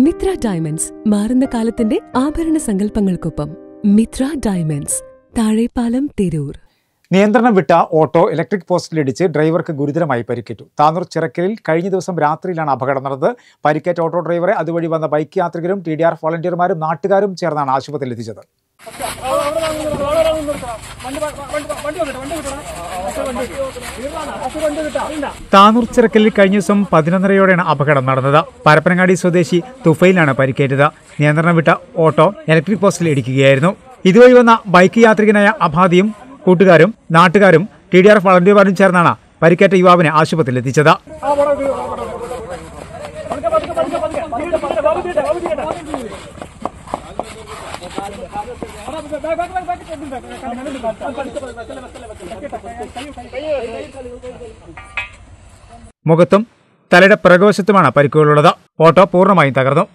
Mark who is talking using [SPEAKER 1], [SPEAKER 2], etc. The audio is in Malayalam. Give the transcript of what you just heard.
[SPEAKER 1] മിത്ര ഡയമണ്ട്സ് മാറുന്ന കാലത്തിന്റെ ആഭരണ സങ്കല്പങ്ങൾക്കൊപ്പം. മിത്ര ഡയമണ്ട്സ്, താഴെപ്പാലം, തിരൂർ.
[SPEAKER 2] നിയന്ത്രണം വിട്ട ഓട്ടോ ഇലക്ട്രിക് പോസ്റ്റിലിടിച്ച് ഡ്രൈവർക്ക് ഗുരുതരമായി പരിക്കേറ്റു. താനൂർ ചിറക്കലിൽ കഴിഞ്ഞ ദിവസം രാത്രിയിലാണ് അപകടം നടന്നത്. പരിക്കേറ്റ ഓട്ടോ ഡ്രൈവറെ അതുവഴി വന്ന ബൈക്ക് യാത്രികരും TDR വോളണ്ടിയർമാരും നാട്ടുകാരും ചേർന്നാണ് ആശുപത്രിയിൽ എത്തിച്ചത്. താനൂർ ചിറക്കലിൽ കഴിഞ്ഞ ദിവസം 11:30യോടെയാണ് അപകടം നടന്നത്. പരപ്പനങ്ങാടി സ്വദേശി തുഫയിലാണ് പരിക്കേറ്റത്. നിയന്ത്രണം വിട്ട ഓട്ടോ ഇലക്ട്രിക് പോസ്റ്റിൽ ഇടിക്കുകയായിരുന്നു. ഇതുവഴി വന്ന ബൈക്ക് യാത്രികനായ അഭാദിയും കൂട്ടുകാരും നാട്ടുകാരും TDR വോളണ്ടിയർമാരും ചേർന്നാണ് പരിക്കേറ്റ യുവാവിനെ ആശുപത്രിയിൽ എത്തിച്ചത്. മുഖത്തും തലയുടെ പിറകുവശത്തുമാണ് പരിക്കുകളുള്ളത്. ഓട്ടോ പൂർണ്ണമായും തകർന്നു.